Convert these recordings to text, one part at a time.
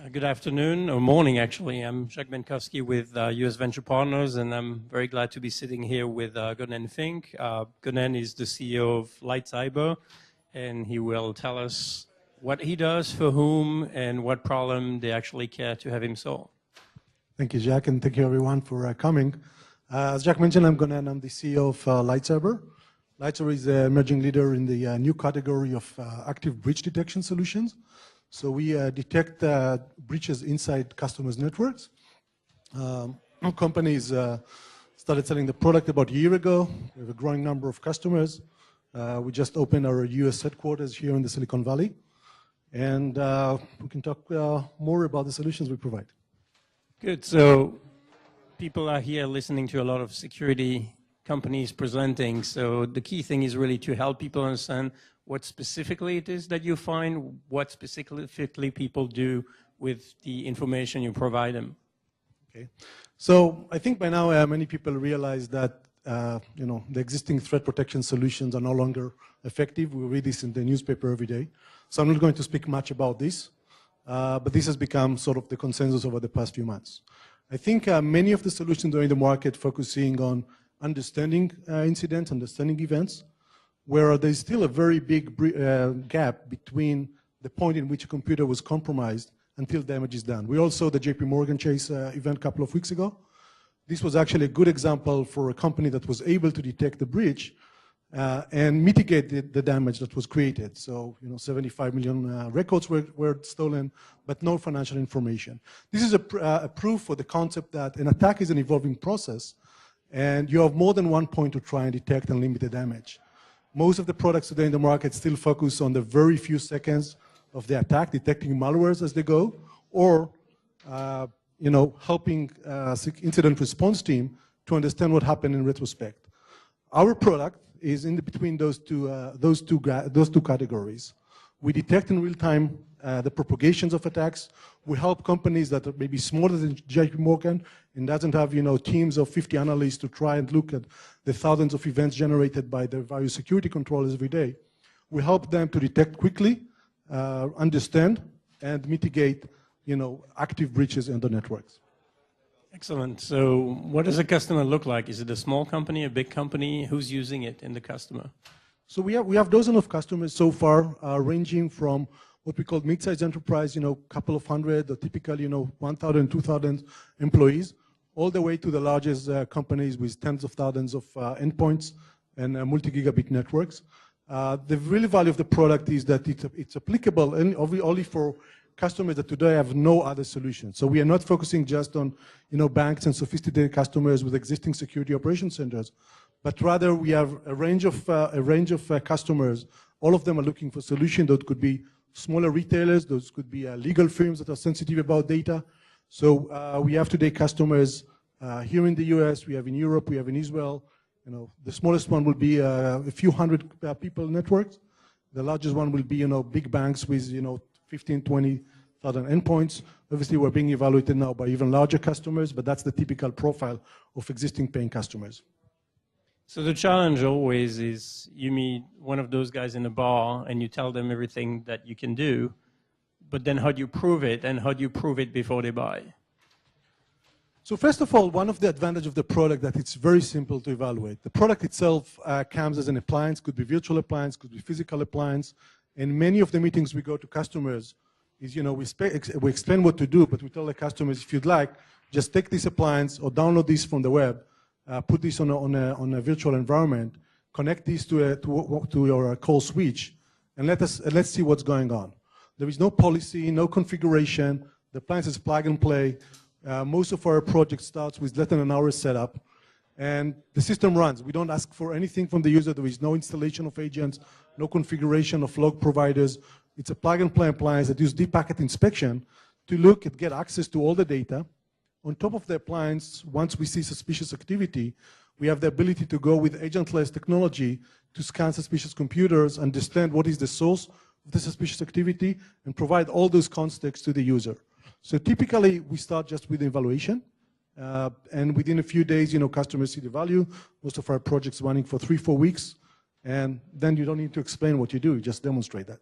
Good afternoon, or morning actually. I'm Jacques Benkoski with US Venture Partners, and I'm very glad to be sitting here with Gonen and Fink. Gonen is the CEO of LightCyber, and he will tell us what he does, for whom, and what problem they actually care to have him solve. Thank you, Jacques, and thank you everyone for coming. As Jacques mentioned, I'm Gonen. I'm the CEO of LightCyber. LightCyber is an emerging leader in the new category of active breach detection solutions. So we detect breaches inside customers' networks. Our company started selling the product about a year ago. We have a growing number of customers. We just opened our US headquarters here in the Silicon Valley. And we can talk more about the solutions we provide. Good. So people are here listening to a lot of security companies presenting. So the key thing is really to help people understand what specifically it is that you find, what specifically people do with the information you provide them. Okay. So I think by now many people realize that the existing threat protection solutions are no longer effective. We read this in the newspaper every day. So I'm not going to speak much about this, but this has become sort of the consensus over the past few months. I think many of the solutions are in the market focusing on understanding incidents, understanding events, where there's still a very big gap between the point in which a computer was compromised until damage is done. We all saw the JP Morgan Chase event a couple of weeks ago. This was actually a good example for a company that was able to detect the breach and mitigate the damage that was created. So, 75 million records were stolen, but no financial information. This is a proof for the concept that an attack is an evolving process, and you have more than one point to try and detect and limit the damage. Most of the products today in the market still focus on the very few seconds of the attack, detecting malwares as they go, or helping incident response team to understand what happened in retrospect. Our product is in between those two categories. We detect in real time the propagations of attacks. We help companies that are maybe smaller than JP Morgan and doesn't have teams of 50 analysts to try and look at the thousands of events generated by their various security controllers every day. We help them to detect quickly, understand, and mitigate active breaches in the networks. Excellent. So what does a customer look like? Is it a small company, a big company? Who's using it in the customer? So we have dozens of customers so far, ranging from what we call mid-sized enterprise, couple of hundred, or typically, 1,000, 2,000 employees, all the way to the largest companies with tens of thousands of endpoints and multi-gigabit networks. The real value of the product is that it's applicable only for customers that today have no other solution. So we are not focusing just on, banks and sophisticated customers with existing security operation centers, but rather we have a range of customers. All of them are looking for solutions that could be smaller retailers, those could be legal firms that are sensitive about data. So we have today customers here in the US, we have in Europe, we have in Israel. The smallest one will be a few hundred people networks. The largest one will be big banks with 15, 20,000 endpoints. Obviously, we're being evaluated now by even larger customers, but that's the typical profile of existing paying customers. So the challenge always is you meet one of those guys in a bar and you tell them everything that you can do, but then how do you prove it, and how do you prove it before they buy? So first of all, one of the advantages of the product that it's very simple to evaluate. The product itself comes as an appliance, could be virtual appliance, could be physical appliance. And many of the meetings we go to customers is, we explain what to do, but we tell the customers, if you'd like, just take this appliance or download this from the web, put this on a virtual environment, connect this to your call switch, and let's see what's going on. There is no policy, no configuration. The appliance is plug and play. Most of our project starts with less than an hour setup, and the system runs. We don't ask for anything from the user. There is no installation of agents, no configuration of log providers. It's a plug and play appliance that uses deep packet inspection to look and get access to all the data. On top of the appliance, once we see suspicious activity, we have the ability to go with agentless technology to scan suspicious computers, understand what is the source of the suspicious activity, and provide all those contexts to the user. So typically, we start just with evaluation, and within a few days, customers see the value. Most of our projects running for 3-4 weeks, and then you don't need to explain what you do, you just demonstrate that.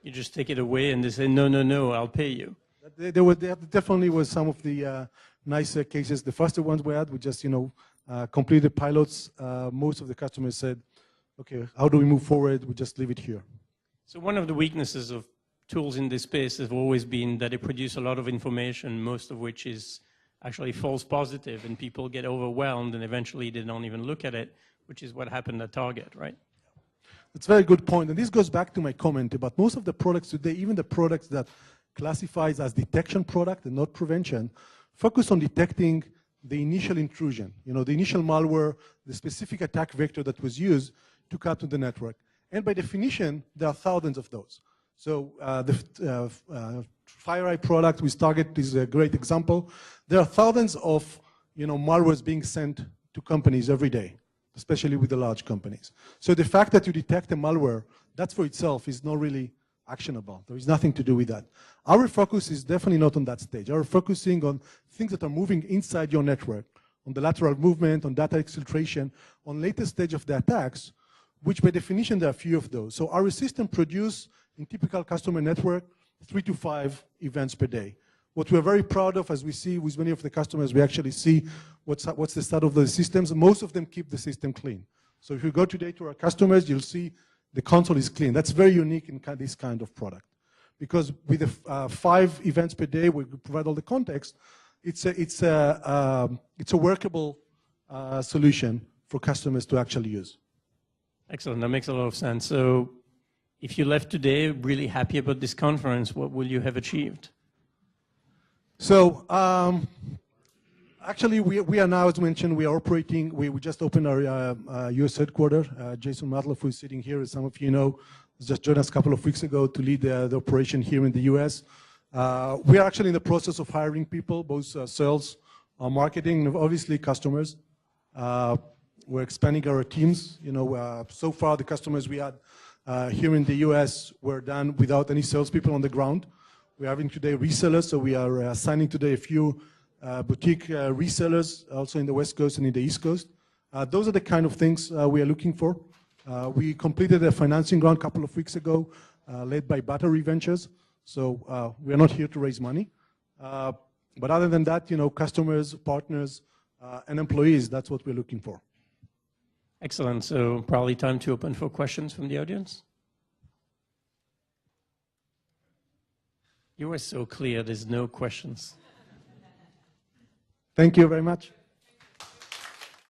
You just take it away and they say, no, no, no, I'll pay you. There definitely was some of the nicer cases. The first ones we had, we just, completed pilots. Most of the customers said, okay, how do we move forward? We just leave it here. So one of the weaknesses of tools in this space has always been that they produce a lot of information, most of which is actually false positive, and people get overwhelmed, and eventually they don't even look at it, which is what happened at Target, right? That's a very good point, and this goes back to my comment about most of the products today, even the products that classifies as detection product and not prevention, focus on detecting the initial intrusion, the initial malware, the specific attack vector that was used to cut to the network. And by definition, there are thousands of those. So the FireEye product with Target is a great example. There are thousands of malwares being sent to companies every day, especially with the large companies. So the fact that you detect a malware, that for itself is not really actionable. There is nothing to do with that. Our focus is definitely not on that stage. Our focusing on things that are moving inside your network, on the lateral movement, on data exfiltration, on latest stage of the attacks, which by definition there are few of those. So our system produce in typical customer network 3 to 5 events per day. What we're very proud of, as we see with many of the customers, we actually see what's the start of the systems. Most of them keep the system clean. So if you go today to our customers, you'll see the console is clean. That's very unique in this kind of product. Because with the 5 events per day, we provide all the context, it's a workable solution for customers to actually use. Excellent, that makes a lot of sense. So if you left today really happy about this conference, what will you have achieved? So actually, we are now, as mentioned, we are operating, we just opened our US headquarters. Jason Matloff, who is sitting here, as some of you know, has just joined us a couple of weeks ago to lead the operation here in the US. We are actually in the process of hiring people, both sales, marketing, and obviously customers. We're expanding our teams. So far the customers we had here in the US were done without any salespeople on the ground. We're having today resellers, so we are signing today a few boutique resellers, also in the West Coast and in the East Coast. Those are the kind of things we are looking for. We completed a financing round a couple of weeks ago, led by Battery Ventures. So we are not here to raise money. But other than that, customers, partners, and employees, that's what we're looking for. Excellent. So probably time to open for questions from the audience. You were so clear, there's no questions. Thank you very much.